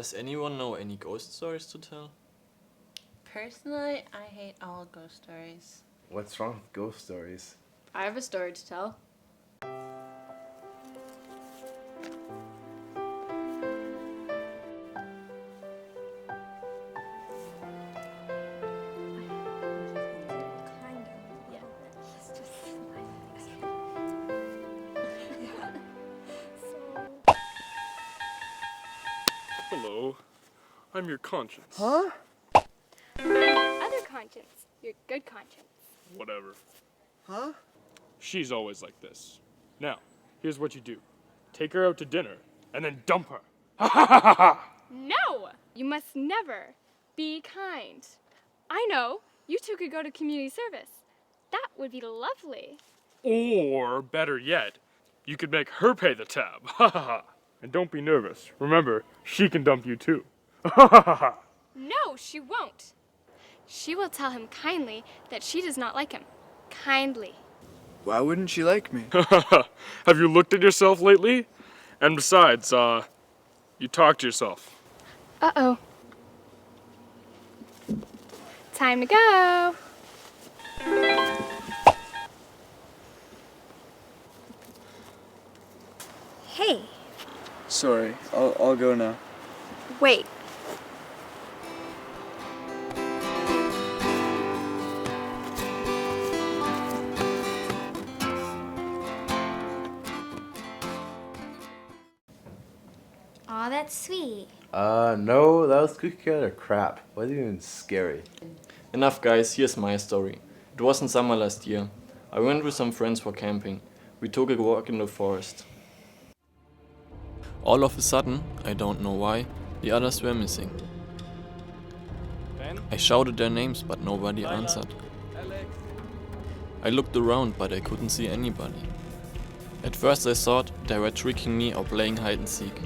Does anyone know any ghost stories to tell? Personally, I hate all ghost stories. What's wrong with ghost stories? I have a story to tell. Hello, I'm your conscience. Huh? Other conscience. Your good conscience. Whatever. Huh? She's always like this. Now, here's what you do. Take her out to dinner, and then dump her. Ha ha ha ha ha! No! You must never be kind. I know. You two could go to community service. That would be lovely. Or, better yet, you could make her pay the tab. Ha ha ha! And don't be nervous. Remember, she can dump you too. Ha ha ha ha! No, she won't. She will tell him kindly that she does not like him. Kindly. Why wouldn't she like me? Have you looked at yourself lately? And besides, you talk to yourself. Uh-oh. Time to go. Hey, Sorry, I'll go now. wait. Aw, that's sweet. No, that was cookie cutter crap. Wasn't even scary. Enough guys, here's my story. It was in summer last year. I went with some friends for camping. We took a walk in the forest. All of a sudden, I don't know why, the others were missing. Ben? I shouted their names but nobody answered. Alex? I looked around but I couldn't see anybody. At first I thought they were tricking me or playing hide and seek.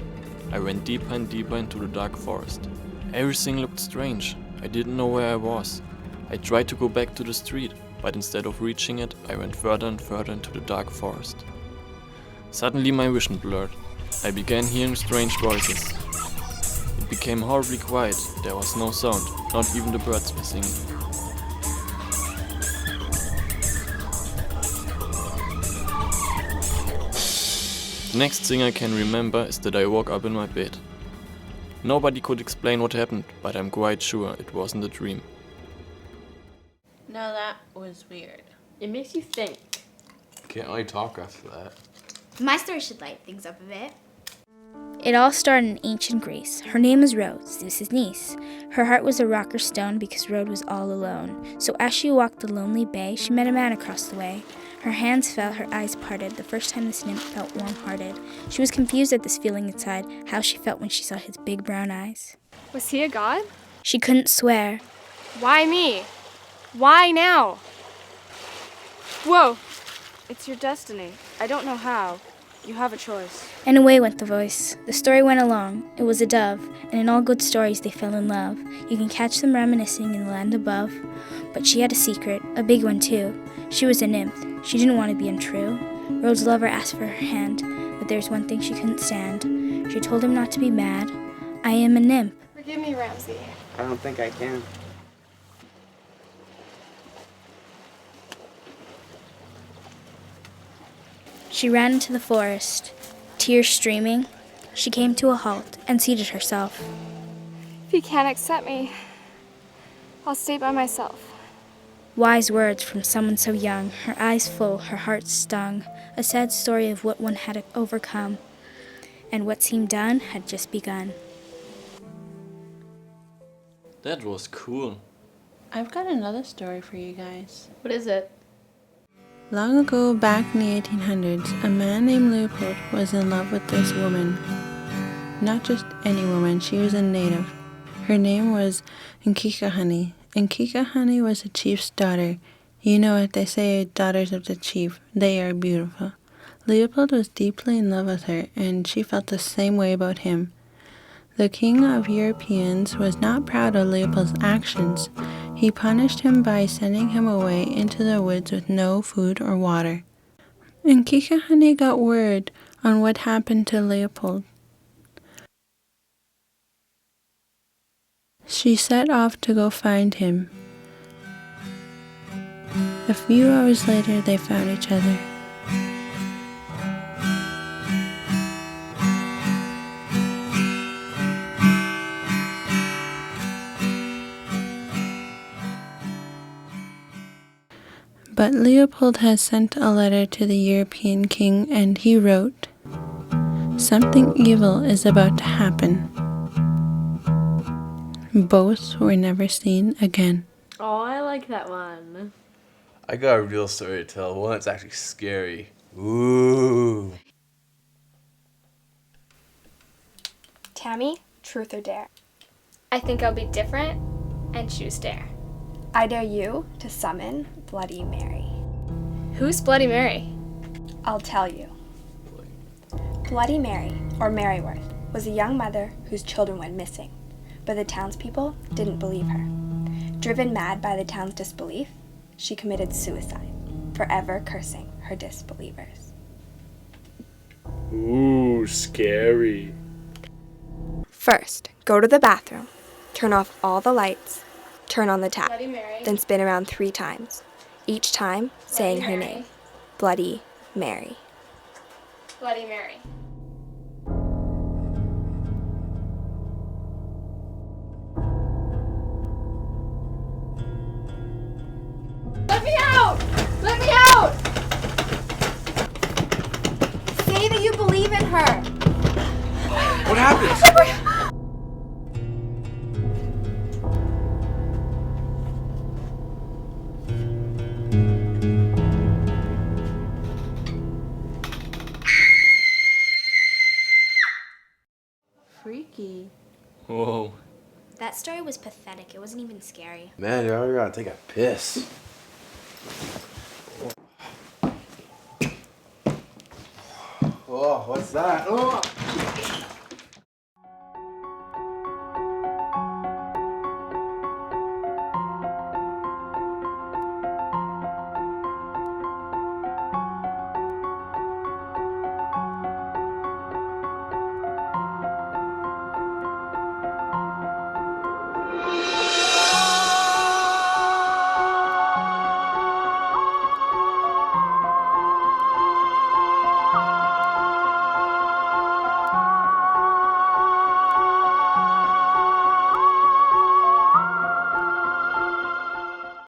I went deeper and deeper into the dark forest. Everything looked strange. I didn't know where I was. I tried to go back to the street, but instead of reaching it, I went further and further into the dark forest. Suddenly my vision blurred. I began hearing strange voices. It became horribly quiet. There was no sound, not even the birds were singing. The next thing I can remember is that I woke up in my bed. Nobody could explain what happened, but I'm quite sure it wasn't a dream. Now that was weird. It makes you think. Can't really talk after that. My story should light things up a bit. It all started in ancient Greece. Her name was Rose, Zeus's niece. Her heart was a rock or stone because Rose was all alone. So as she walked the lonely bay, she met a man across the way. Her hands fell, her eyes parted, the first time this nymph felt warm-hearted. She was confused at this feeling inside, how she felt when she saw his big brown eyes. Was he a god? She couldn't swear. Why me? Why now? Whoa! It's your destiny. I don't know how. You have a choice. And away went the voice. The story went along. It was a dove, and in all good stories they fell in love. You can catch them reminiscing in the land above. But she had a secret, a big one too. She was a nymph. She didn't want to be untrue. Rose's lover asked for her hand, but there's one thing she couldn't stand. She told him not to be mad. I am a nymph. Forgive me, Ramsey. I don't think I can. She ran into the forest. Tears streaming, she came to a halt and seated herself. If you can't accept me, I'll stay by myself. Wise words from someone so young, her eyes full, her heart stung, a sad story of what one had overcome, and what seemed done had just begun. That was cool. I've got another story for you guys. What is it? Long ago, back in the 1800s, a man named Leopold was in love with this woman. Not just any woman, she was a native. Her name was Nkikahani. Nkikahani was a chief's daughter. You know what they say, daughters of the chief, they are beautiful. Leopold was deeply in love with her, and she felt the same way about him. The king of Europeans was not proud of Leopold's actions. He punished him by sending him away into the woods with no food or water. Nkikahani got word on what happened to Leopold. She set off to go find him. A few hours later, they found each other. But Leopold had sent a letter to the European king, and he wrote, "Something evil is about to happen." Both were never seen again. Oh, I like that one. I got a real story to tell. One that's actually scary. Ooh. Tammy, truth or dare? I think I'll be different and choose dare. I dare you to summon Bloody Mary. Who's Bloody Mary? I'll tell you. Bloody Mary, or Maryworth, was a young mother whose children went missing, but the townspeople didn't believe her. Driven mad by the town's disbelief, she committed suicide, forever cursing her disbelievers. Ooh, scary. First, go to the bathroom, turn off all the lights, turn on the tap, Bloody Mary. then spin around 3 times, each time saying her Mary. name, Bloody Mary. Bloody Mary. Let me out! Let me out! Say that you believe in her! What happened? Freaky. Whoa. That story was pathetic. It wasn't even scary. Man, you're already gonna take a piss. Oh, what's that? Oh.